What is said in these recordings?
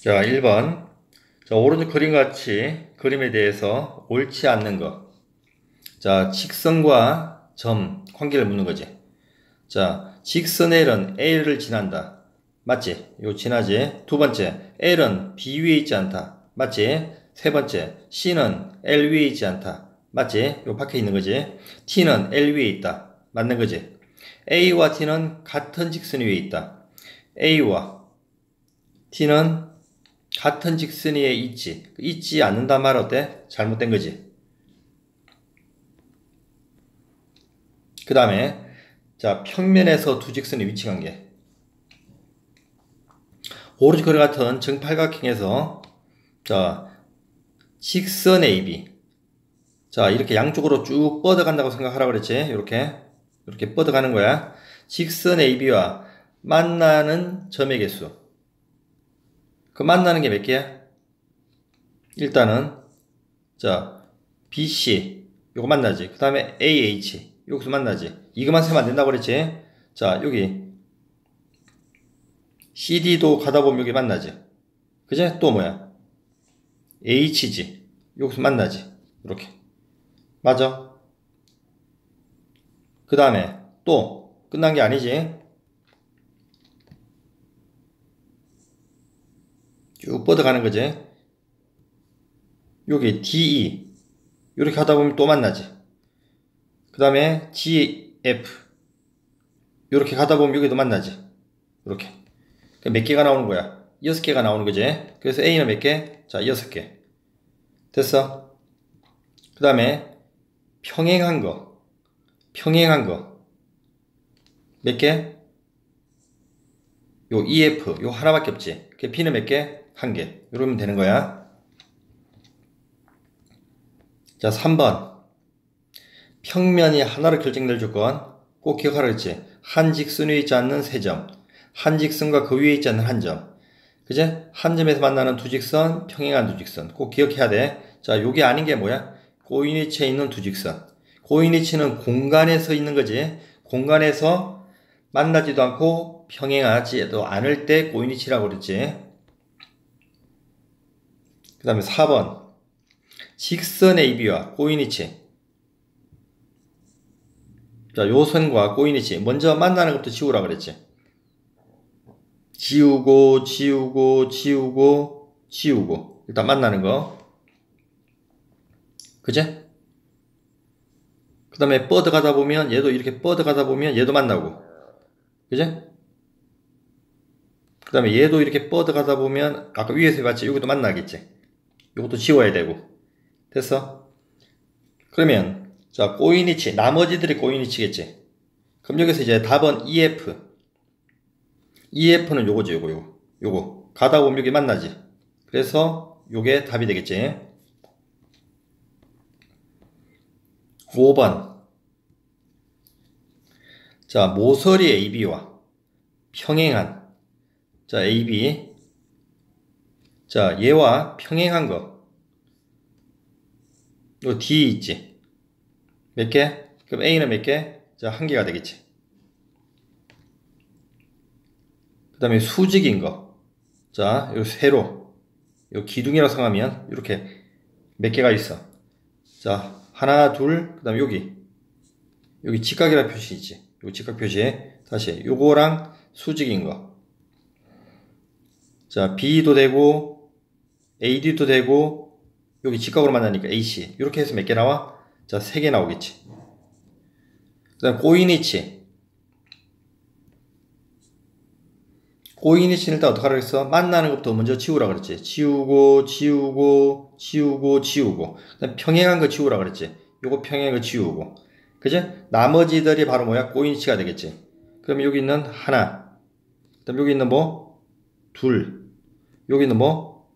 자, 1번. 자, 오른쪽 그림 같이 그림에 대해서 옳지 않는 거. 자, 직선과 점, 관계를 묻는 거지. 자, 직선 L은 A를 지난다. 맞지? 이거 지나지? 두 번째, L은 B 위에 있지 않다. 맞지? 세 번째, C는 L 위에 있지 않다. 맞지? 이거 밖에 있는 거지. T는 L 위에 있다. 맞는 거지? A와 T는 같은 직선 위에 있다. A와 T는 같은 직선 위에 있지 않는단 말 어때? 잘못된 거지. 그 다음에 자, 평면에서 두 직선의 위치 관계. 오른쪽 그림 같은 정팔각형에서 자, 직선 AB. 자, 이렇게 양쪽으로 쭉 뻗어간다고 생각하라고 그랬지. 이렇게 뻗어가는 거야. 직선 AB와 만나는 점의 개수. 그 만나는 게 몇 개야? 일단은 자, BC 요거 만나지. 그 다음에 AH 여기서 만나지. 이것만 세면 안 된다고 그랬지. 자, 여기 CD도 가다 보면 여기 만나지. 그제? 또 뭐야? HG 여기서 만나지. 이렇게 맞아. 그 다음에 또 끝난 게 아니지. 쭉 뻗어가는 거지. 여기 DE 이렇게 하다 보면 또 만나지. 그 다음에 GF 이렇게 가다 보면 여기도 만나지. 이렇게 몇 개가 나오는 거야? 6개가 나오는 거지. 그래서 A는 몇 개? 자, 6개. 됐어? 그 다음에 평행한 거 몇 개? 요 EF 요 하나밖에 없지. 그 B는 몇 개? 한 개. 이러면 되는 거야. 자, 3번 평면이 하나로 결정될 조건 꼭 기억하라 했지. 한 직선 위에 있지 않는 세 점, 한 직선과 그 위에 있지 않는 한 점. 그제? 한 점에서 만나는 두 직선, 평행한 두 직선. 꼭 기억해야 돼. 자, 요게 아닌 게 뭐야? 고인위치에 있는 두 직선. 고인위치는 공간에서 있는 거지. 공간에서 만나지도 않고 평행하지도 않을 때 고인위치라고 그랬지. 그 다음에 4번 직선 AB와 고인위치. 자, 요선과 고인위치. 먼저 만나는 것부터 지우라 그랬지. 지우고. 일단 만나는 거. 그제? 그 다음에 뻗어가다 보면 얘도 이렇게 뻗어가다 보면 얘도 만나고. 그제? 그 다음에 얘도 이렇게 뻗어가다 보면 아까 위에서 해봤지? 여기도 만나겠지? 이것도 지워야 되고. 됐어? 그러면 자, 꼬인이치. 나머지들이 꼬인이치겠지? 그럼 여기서 이제 답은 EF. EF는 요거지, 요거. 가다 보면 여기 만나지. 그래서 요게 답이 되겠지. 5번. 자, 모서리 AB와 평행한. 자, AB. 자, 얘와 평행한 거. 요 D 있지. 몇 개? 그럼 A는 몇 개? 자, 한 개가 되겠지. 그 다음에 수직인 거. 자, 요 세로. 요 기둥이라고 생각하면 이렇게 몇 개가 있어. 자, 하나, 둘, 그 다음에 여기 직각이라는 표시 있지. 요 직각 표시. 다시, 요거랑 수직인 거. 자, B도 되고, AD도 되고, 여기 직각으로 만나니까 AC. 이렇게 해서 몇 개 나와? 자, 3개 나오겠지. 그 다음, 고인위치. 고인위치는 일단 어떡하라 그랬어? 만나는 것부터 먼저 지우라 그랬지. 지우고. 그 다음, 평행한 거 지우라 그랬지. 요거 평행한 거 지우고. 그제? 나머지들이 바로 뭐야? 고인위치가 되겠지. 그럼 여기 있는 하나. 그 다음, 여기 있는 뭐? 둘. 여기 있는 뭐?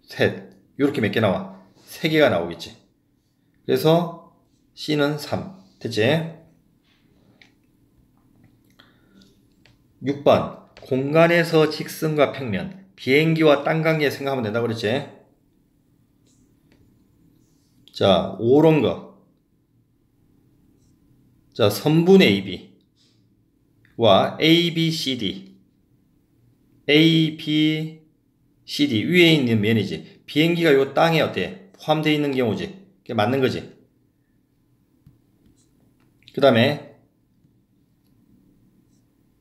셋. 요렇게 몇 개 나와? 3개가 나오겠지. 그래서 C는 3. 됐지? 6번. 공간에서 직선과 평면. 비행기와 땅 관계 생각하면 된다고 그랬지? 자, 오런 거. 자, 선분 AB와 ABCD. CD 위에 있는 면이지. 비행기가 요 땅에 어때? 포함되어 있는 경우지. 그게 맞는 거지. 그 다음에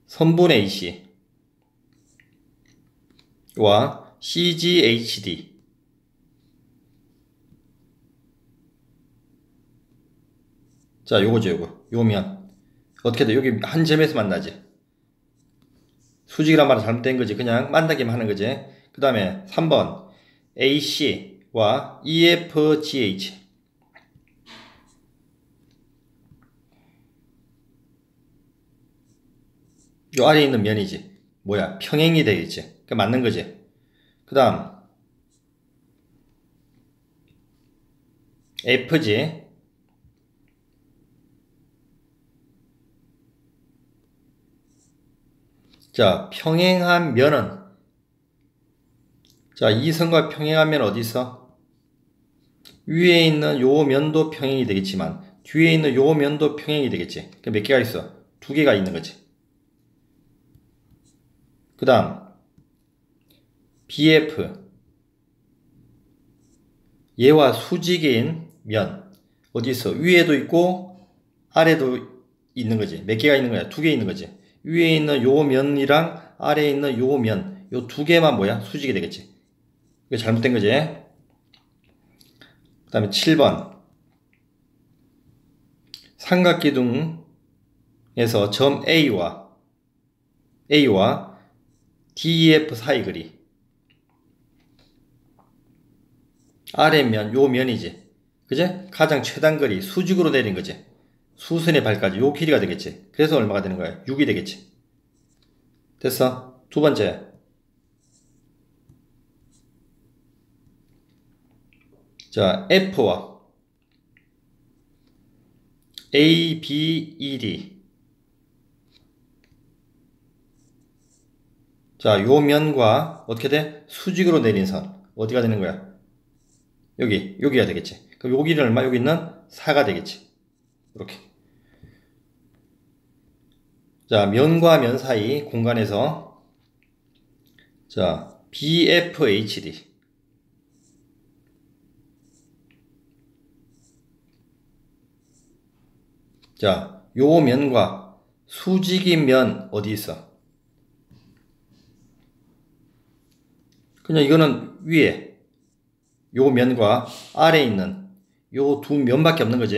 선분 AC 와 CGHD 자 요거죠. 요면 어떻게 돼? 여기 한 점에서 만나지. 수직이란 말은 잘못된 거지. 그냥 만나기만 하는 거지. 그 다음에 3번 AC와 EFGH 요 아래에 있는 면이지. 뭐야? 평행이 되겠지. 그 맞는 거지. 그 다음 FG 자 평행한 면은 자 이선과 평행한 면 어디 있어? 위에 있는 요 면도 평행이 되겠지만 뒤에 있는 요 면도 평행이 되겠지. 그 몇 개가 있어? 두 개가 있는 거지. 그 다음 BF 얘와 수직인 면 어디 있어? 위에도 있고 아래도 있는 거지. 몇 개가 있는 거야? 두 개 있는 거지. 위에 있는 요 면이랑 아래에 있는 요 면, 요 두 개만 뭐야? 수직이 되겠지. 이게 잘못된 거지. 그 다음에 7번 삼각기둥에서 점 A와 DEF 사이 거리 아래면 요 면이지. 그제? 가장 최단 거리 수직으로 내린 거지. 수선의 발까지 요 길이가 되겠지. 그래서 얼마가 되는 거야? 6이 되겠지. 됐어? 두 번째 자 F와 ABED 자 요 면과 어떻게 돼? 수직으로 내린 선 어디가 되는 거야? 여기가 되겠지. 그럼 여기는 얼마? 여기 있는 4가 되겠지. 이렇게. 자, 면과 면 사이 공간에서 자, BFHD 자, 요 면과 수직인 면 어디 있어? 그냥 이거는 위에 요 면과 아래에 있는 요 두 면밖에 없는 거지.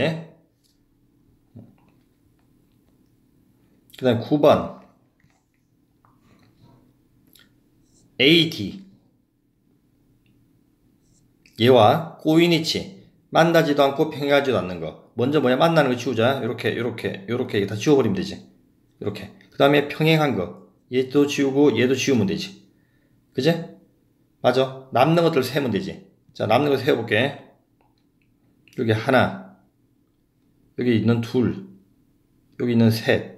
그 다음 9번 AD 얘와 꼬인이치 만나지도 않고 평행하지도 않는 거. 먼저 뭐야? 만나는 거 지우자. 요렇게 다 지워버리면 되지. 이렇게. 그 다음에 평행한 거. 얘도 지우고 얘도 지우면 되지. 그제? 맞아. 남는 것들 세면 되지. 자, 남는 거 세어볼게. 여기 하나, 여기 있는 둘, 여기 있는 셋,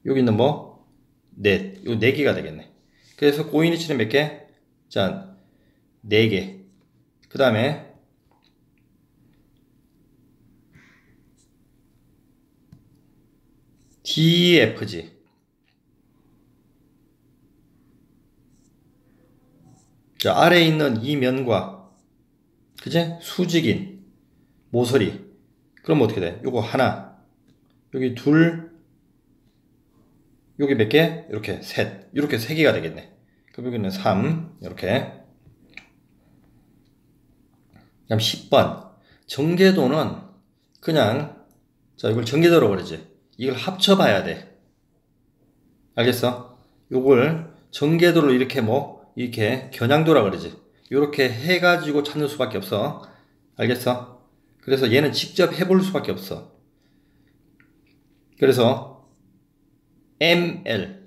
여기 있는 뭐? 넷. 요 네 개가 되겠네. 그래서 꼬인이치는 몇 개? 자, 네 개. 그 다음에 DFG 자 아래에 있는 이 면과 그제 수직인 모서리 그럼 어떻게 돼? 요거 하나 여기 둘 여기 몇 개? 이렇게 셋 이렇게 세 개가 되겠네. 그럼 여기는 3 이렇게. 그다음 10번 전개도는 그냥 자 이걸 전개도라고 그러지. 이걸 합쳐봐야 돼. 알겠어? 요걸 전개도를 이렇게 뭐 이렇게 겨냥도라 그러지. 이렇게 해가지고 찾는 수밖에 없어. 알겠어? 그래서 얘는 직접 해볼 수밖에 없어. 그래서 ML은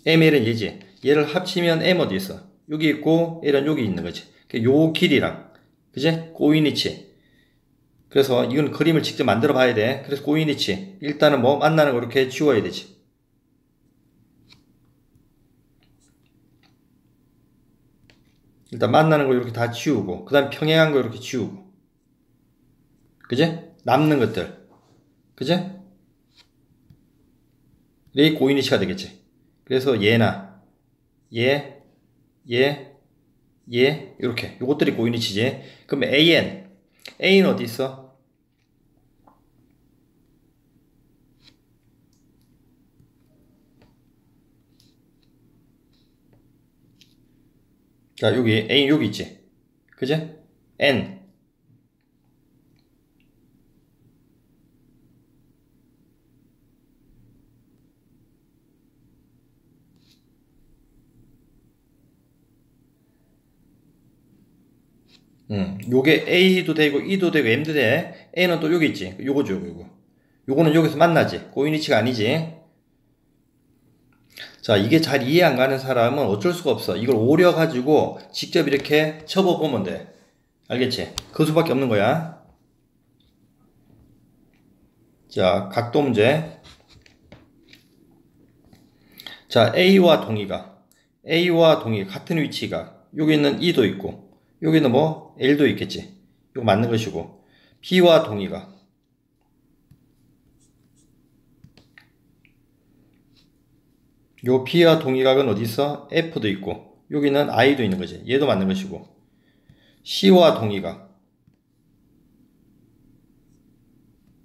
얘지. 얘를 합치면 M 어디 있어? 여기 있고 L은 여기 있는 거지. 요 길이랑 그지? 꼬이니치. 그래서 이건 그림을 직접 만들어 봐야 돼. 그래서 꼬이니치 일단은 뭐 만나는 거 이렇게 지워야 되지. 일단 만나는 거 이렇게 다 지우고 그 다음 평행한 거 이렇게 지우고 그제? 남는 것들 그제? 이게 고인이치가 되겠지. 그래서 얘나 얘, 얘, 얘, 이렇게. 요것들이 고유니치지. 그럼 AN. A는 어디 있어? 자, 여기 A 여기 있지. 그제? N. 요게 A도 되고 E도 되고 M도 돼. A는 또 여기 있지. 요거죠, 요거. 요거는 여기서 만나지. 고유니치가 아니지. 자, 이게 잘 이해 안 가는 사람은 어쩔 수가 없어. 이걸 오려가지고 직접 이렇게 접어보면 돼. 알겠지? 그 수밖에 없는 거야. 자, 각도 문제. 자, A와 동의가 같은 위치가 여기는 E도 있고 여기는 뭐 L도 있겠지. 이거 맞는 것이고 B와 동의가 요 B와 동의각은 어디 있어? F도 있고 여기는 I도 있는 거지. 얘도 맞는 것이고 C와 동의각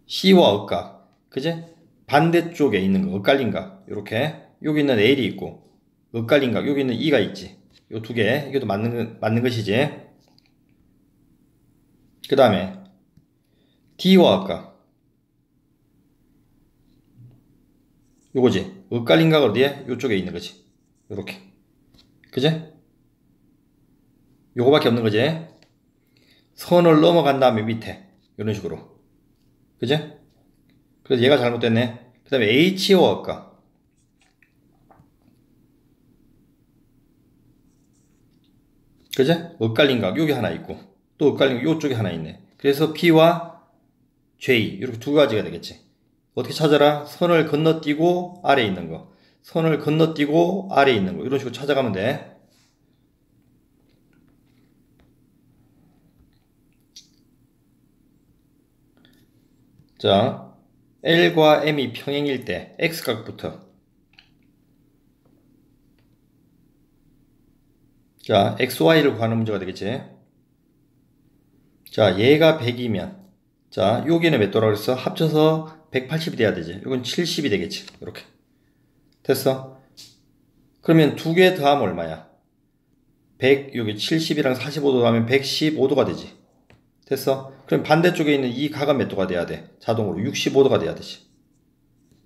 C와 억각 그제? 반대쪽에 있는 거 엇갈린 각 요렇게 여기는 L이 있고 엇갈린 각 여기는 E가 있지. 요 두 개 이것도 맞는 것이지. 그 다음에 D와 억각 요거지. 엇갈린 각 어디에? 요쪽에 있는 거지. 요렇게 그제? 요거밖에 없는 거지. 선을 넘어간 다음에 밑에 이런 식으로 그제? 그래서 얘가 잘못됐네. 그 다음에 H와 억각 그제? 엇갈린 각 여기 하나 있고 또 엇갈린 각 요쪽에 하나 있네. 그래서 P와 J 이렇게 두 가지가 되겠지. 어떻게 찾아라? 선을 건너뛰고 아래에 있는 거 선을 건너뛰고 아래에 있는 거 이런 식으로 찾아가면 돼. 자, L과 M이 평행일 때 X각부터 자, XY를 구하는 문제가 되겠지. 자, 얘가 100이면 자, 여기는 몇 도라고 그랬어? 합쳐서 180이 돼야 되지. 이건 70이 되겠지. 이렇게 됐어? 그러면 두 개 더하면 얼마야? 100 여기 70이랑 45도 더하면 115도가 되지. 됐어? 그럼 반대쪽에 있는 이 각은 몇 도가 돼야 돼? 자동으로 65도가 돼야 되지.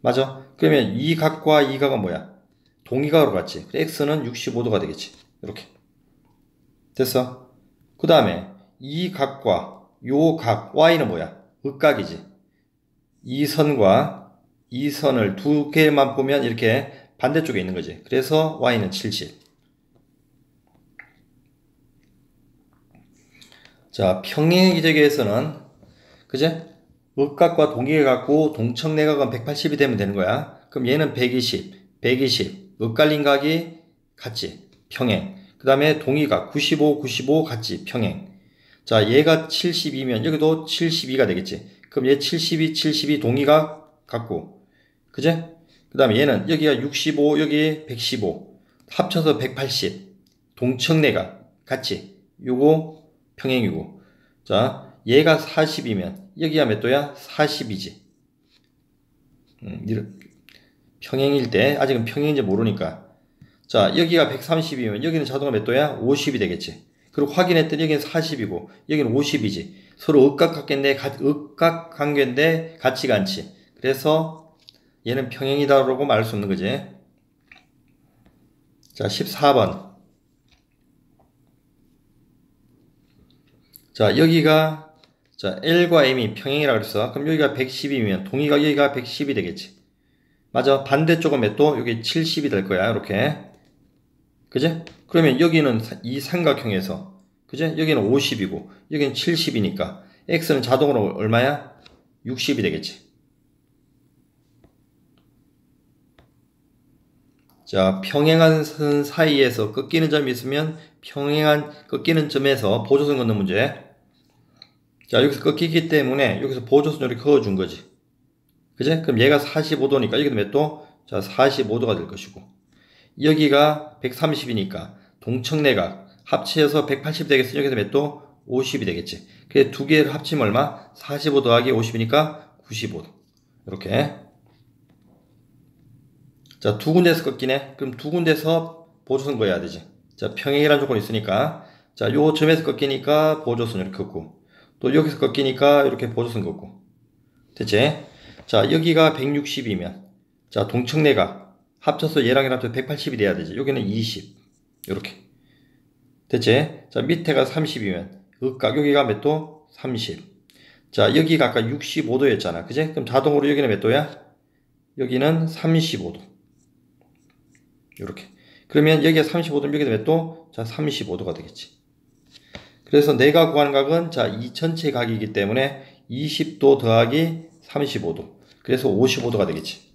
맞아? 그러면 이 각과 이 각은 뭐야? 동의각으로 갔지. X는 65도가 되겠지. 이렇게. 됐어? 그 다음에 이 각과 요 각 Y는 뭐야? 윽각이지. 이 선과 이 선을 두 개만 보면 이렇게 반대쪽에 있는 거지. 그래서 Y는 70. 자, 평행의 기적에서는 그제? 윽각과 동의각과 동청내각은 180이 되면 되는 거야. 그럼 얘는 120, 120. 엇갈린 각이 같지. 평행. 그 다음에 동의각 95, 95 같지. 평행. 자, 얘가 72면 여기도 72가 되겠지. 그럼 얘 72, 72 동의각 같고. 그제? 그 다음에 얘는 여기가 65, 여기 115. 합쳐서 180. 동청내각 같지. 요거 평행이고. 자, 얘가 40이면 여기가 몇 도야? 40이지. 평행일 때 아직은 평행인지 모르니까. 자, 여기가 130이면 여기는 자동으로 몇 도야? 50이 되겠지. 그리고 확인했더니 여기는 40이고 여기는 50이지. 서로 억각관계인데 같지가 않지. 그래서 얘는 평행이다라고 말할 수 없는 거지. 자, 14번. 자, 여기가 자, L과 M이 평행이라고 그랬어. 그럼 여기가 110이면 동의가 여기가 110이 되겠지. 맞아. 반대쪽은 몇 도? 여기 70이 될 거야. 이렇게. 그제? 그러면 여기는 이 삼각형에서 그제? 여기는 50이고 여기는 70이니까 X는 자동으로 얼마야? 60이 되겠지. 자, 평행한 선 사이에서 꺾이는 점이 있으면 평행한 꺾이는 점에서 보조선 걷는 문제. 자, 여기서 꺾이기 때문에 여기서 보조선 이렇게 그어준 거지. 그제? 그럼 얘가 45도니까 여기도 몇 도? 자, 45도가 될 것이고 여기가 130이니까 동청내각 합쳐서 180 되겠으니 여기서 몇 도? 50이 되겠지. 그래 두 개를 합치면 얼마? 45 더하기 50이니까 95도. 이렇게. 자, 두 군데에서 꺾이네. 그럼 두 군데서 보조선 그어야 되지. 자, 평행이라는 조건이 있으니까. 자, 요 점에서 꺾이니까 보조선 이렇게 긋고. 또 여기서 꺾이니까 이렇게 보조선 긋고. 됐지? 자, 여기가 160이면. 자, 동청내각. 합쳐서 얘랑 얘랑 합쳐서 180이 돼야 되지. 여기는 20. 이렇게. 됐지? 자, 밑에가 30이면. 극각, 여기가 몇 도? 30. 자, 여기가 아까 65도였잖아. 그지? 그럼 자동으로 여기는 몇 도야? 여기는 35도. 이렇게. 그러면 여기가 35도면 여기가 몇 도? 자, 35도가 되겠지. 그래서 내가 구하는 각은 자, 이 전체 각이기 때문에 20도 더하기 35도. 그래서 55도가 되겠지.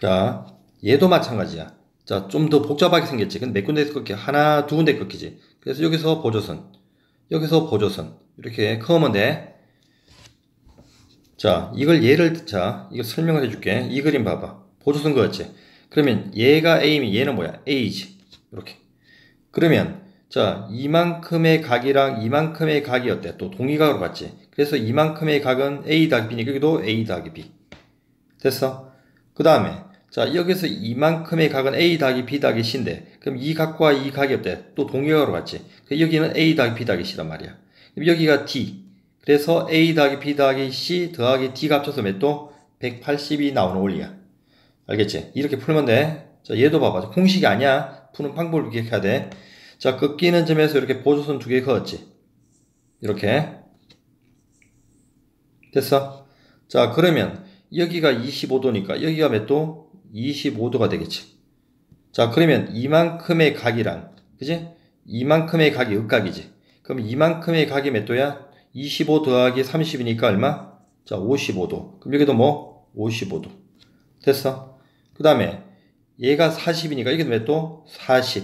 자, 얘도 마찬가지야. 자, 좀 더 복잡하게 생겼지. 근데 몇 군데에서 꺾여? 하나, 두 군데 꺾이지. 그래서 여기서 보조선, 여기서 보조선. 이렇게 그으면 돼. 자, 이걸 이걸 설명을 해줄게. 이 그림 봐봐. 보조선 그었지. 그러면 얘가 A면 얘는 뭐야? A지. 이렇게. 그러면, 자, 이만큼의 각이랑 이만큼의 각이 어때? 또 동의각으로 갔지. 그래서 이만큼의 각은 A 더하기 B니까 여기도 A 더하기 B. 됐어? 그 다음에, 자, 여기서 이만큼의 각은 A 더하기 B 더하기 C인데, 그럼 이 각과 이 각이 어때? 또 동의각으로 갔지. 여기는 A 더하기 B 더하기 C란 말이야. 그럼 여기가 D. 그래서 A 더하기 B 더하기 C 더하기 D가 합쳐서 몇 도? 180이 나오는 원리야. 알겠지? 이렇게 풀면 돼. 자, 얘도 봐봐. 공식이 아니야. 푸는 방법을 기억해야 돼. 자, 꺾이는 점에서 이렇게 보조선 두 개 그었지. 이렇게. 됐어? 자, 그러면 여기가 25도니까 여기가 몇 도? 25도가 되겠지. 자, 그러면 이만큼의 각이랑, 그지? 이만큼의 각이 극각이지. 그럼 이만큼의 각이 몇 도야? 25 더하기 30이니까 얼마? 자, 55도. 그럼 여기도 뭐? 55도. 됐어? 그 다음에 얘가 40이니까 여기도 몇 도? 40.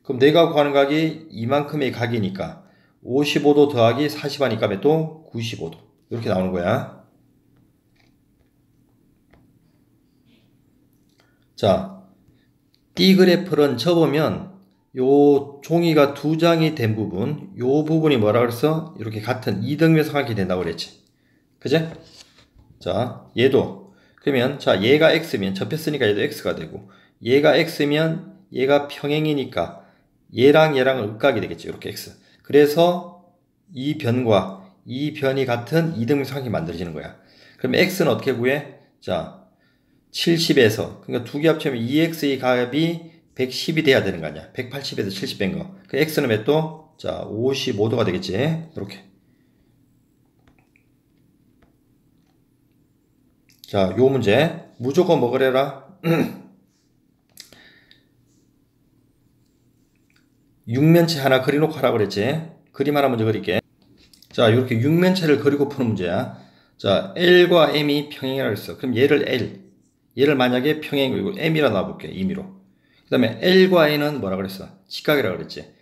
그럼 내가 구하는 각이 이만큼의 각이니까 55도 더하기 40 하니까 몇 도? 95도. 이렇게 나오는 거야. 자, D그래프를 접으면 요 종이가 두 장이 된 부분, 요 부분이 뭐라 그랬어? 이렇게 같은 이등변 삼각형이 된다고 그랬지. 그제? 자, 얘도. 그러면, 자, 얘가 X면, 접혔으니까 얘도 X가 되고, 얘가 X면, 얘가 평행이니까, 얘랑 얘랑은 극각이 되겠지. 이렇게 X. 그래서, 이 변과 이 변이 같은 이등변 삼각형이 만들어지는 거야. 그럼 X는 어떻게 구해? 자, 70에서, 그러니까 두 개 합치면 2X의 값이 110이 돼야 되는 거 아니야. 180에서 70 뺀 거. 그 X는 몇 도? 자, 55도가 되겠지. 이렇게. 자, 요 문제. 무조건 먹으래라. 육면체 하나 그려놓고 하라고 그랬지. 그림 하나 먼저 그릴게. 자, 이렇게 육면체를 그리고 푸는 문제야. 자, L과 M이 평행이라고 했어. 그럼 얘를 L. 얘를 만약에 평행이고 M이라 놔볼게. 임의로. 그 다음에 L과 N은 뭐라 그랬어? 직각이라고 그랬지.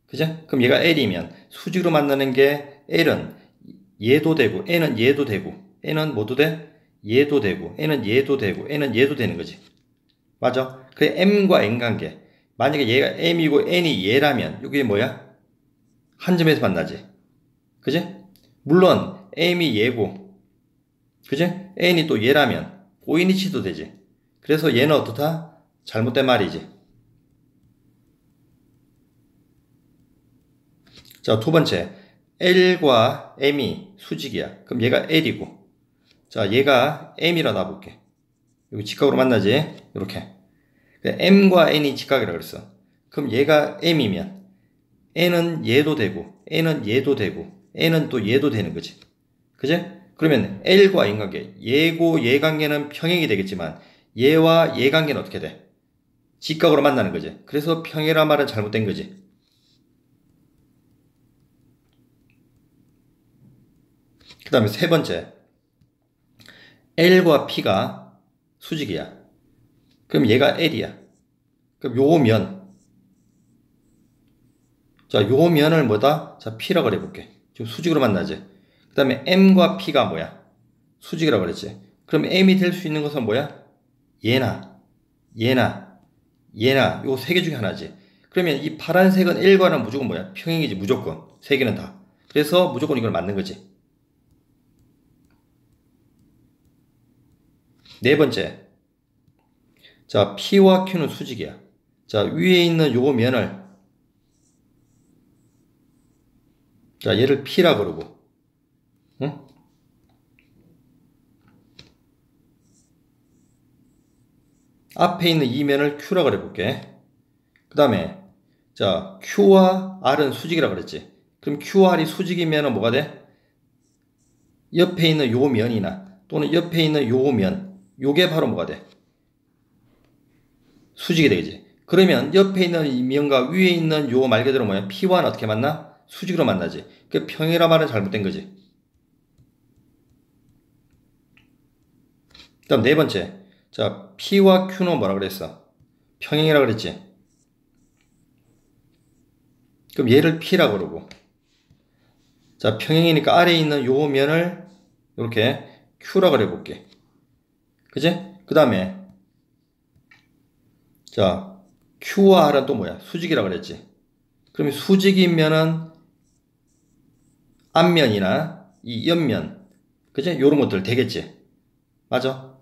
그죠? 그럼 얘가 L이면 수직으로 만드는 게 L은 얘도 되고 N은 얘도 되고 N은 뭐도 돼? 얘도 되고 N은 얘도 되고 N은 얘도 되는 거지. 맞아? 그래 M과 N 관계. 만약에 얘가 M이고 N이 얘라면 이게 뭐야? 한 점에서 만나지. 그지? 물론 M이 얘고 그지? N이 또 얘라면 꼬인이치도 되지. 그래서 얘는 어떻다? 잘못된 말이지. 자, 두 번째. L과 M이 수직이야. 그럼 얘가 L이고. 자, 얘가 M이라 놔볼게. 여기 직각으로 만나지? 이렇게. M과 N이 직각이라고 그랬어. 그럼 얘가 M이면 N은 얘도 되고, N은 얘도 되고, N은 또 얘도 되는 거지. 그지? 그러면 L과 N 관계, 얘고 얘 관계는 평행이 되겠지만 얘와 얘 관계는 어떻게 돼? 직각으로 만나는 거지. 그래서 평행이란 말은 잘못된 거지. 그 다음에 세 번째. L과 P가 수직이야. 그럼 얘가 L이야. 그럼 요 면. 자, 요 면을 뭐다? 자, P라고 해볼게. 지금 수직으로 만나지. 그 다음에 m과 p가 뭐야? 수직이라고 그랬지. 그럼 m이 될 수 있는 것은 뭐야? 얘나, 얘나, 얘나, 요 세 개 중에 하나지. 그러면 이 파란색은 L과는 무조건 뭐야? 평행이지, 무조건. 세 개는 다. 그래서 무조건 이걸 맞는 거지. 네 번째. 자, P와 Q는 수직이야. 자, 위에 있는 요 면을, 자, 얘를 P라 그러고, 응? 앞에 있는 이 면을 Q라 그래 볼게. 그 다음에, 자, Q와 R은 수직이라 그랬지. 그럼 Q와 R이 수직이면 뭐가 돼? 옆에 있는 요 면이나, 또는 옆에 있는 요 면, 요게 바로 뭐가 돼? 수직이 되겠지. 그러면 옆에 있는 이 면과 위에 있는 요 말 그대로 뭐야? P와는 어떻게 만나? 수직으로 만나지. 그 평행이라 말은 잘못된 거지. 그 다음 네 번째. 자, P와 Q는 뭐라 그랬어? 평행이라 그랬지. 그럼 얘를 P라 그러고. 자, 평행이니까 아래에 있는 요 면을 이렇게 Q라 그래 볼게. 그지? 그 다음에, 자, Q와 R은 또 뭐야? 수직이라 그랬지. 그러면 수직이면은 앞면이나 이 옆면, 그지? 요런 것들 되겠지. 맞아?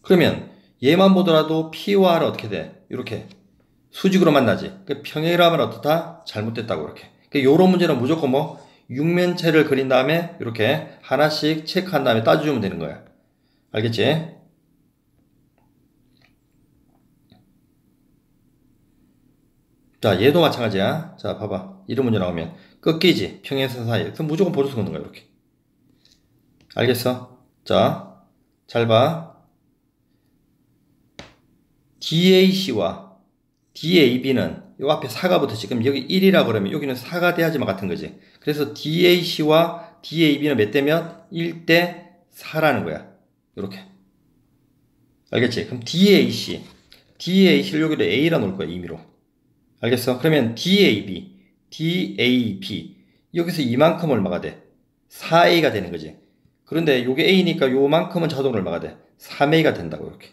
그러면 얘만 보더라도 P와 R은 어떻게 돼? 이렇게 수직으로 만나지. 그 평행이라 하면 어떻다? 잘못됐다고 이렇게. 그 요런 문제는 무조건 뭐 육면체를 그린 다음에 이렇게 하나씩 체크한 다음에 따져주면 되는 거야. 알겠지? 자, 얘도 마찬가지야. 자, 봐봐. 이런 문제 나오면 꺾이지. 평행선 사이. 그럼 무조건 보조선 걷는 거야, 이렇게. 알겠어? 자, 잘 봐. DAC와 DAB는 요 앞에 4가 붙었지. 그럼 여기 1이라 그러면 여기는 4가 돼야지만 같은 거지. 그래서 DAC와 DAB는 몇 대면 1대 4라는 거야. 이렇게. 알겠지? 그럼 DAC를 여기도 A라 놓을 거야, 임의로. 알겠어? 그러면 DAB. 여기서 이만큼 얼마가 돼? 4A가 되는 거지. 그런데 요게 A니까 요만큼은 자동으로 얼마가 돼? 3A가 된다고, 이렇게.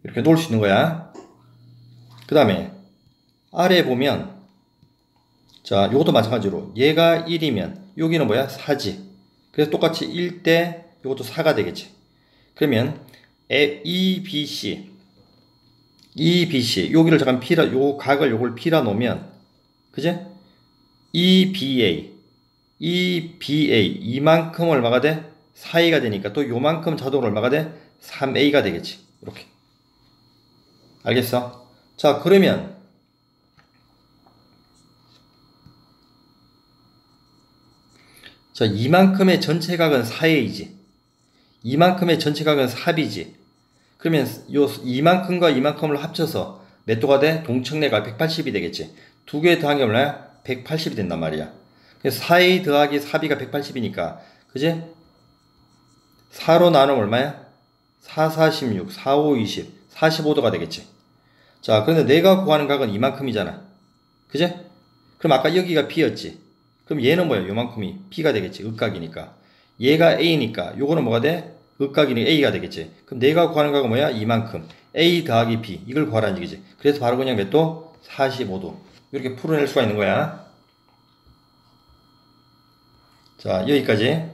이렇게 놓을 수 있는 거야. 그 다음에 아래에 보면, 자, 요것도 마찬가지로 얘가 1이면 여기는 뭐야? 4지. 그래서 똑같이 1대 요것도 4가 되겠지. 그러면 EBC 여기를 잠깐 P라, 요 각을 요걸 P라 놓으면, 그제? EBA 이만큼 얼마가 돼? 4A가 되니까 또 요만큼 자동으로 얼마가 돼? 3A가 되겠지. 이렇게. 알겠어? 자, 그러면 자, 이만큼의 전체 각은 4A지. 이만큼의 전체 각은 4B지. 그러면 요 이만큼과 이만큼을 합쳐서 몇 도가 돼? 동청내가 180이 되겠지. 두 개 더한 게 얼마야? 180이 된단 말이야. 그래서 4A 더하기 4B가 180이니까, 그지? 4로 나누면 얼마야? 4, 46, 4, 5, 20, 45도가 되겠지. 자, 그런데 내가 구하는 각은 이만큼이잖아. 그지? 그럼 아까 여기가 B였지. 그럼 얘는 뭐야? 요만큼이 B가 되겠지. 극각이니까. 얘가 A니까 요거는 뭐가 돼? 극각이니까 A가 되겠지. 그럼 내가 구하는 각은 뭐야? 이만큼. A 더하기 B. 이걸 구하라는 얘기지. 그래서 바로 그냥 몇 도? 45도. 이렇게 풀어낼 수가 있는 거야. 자, 여기까지.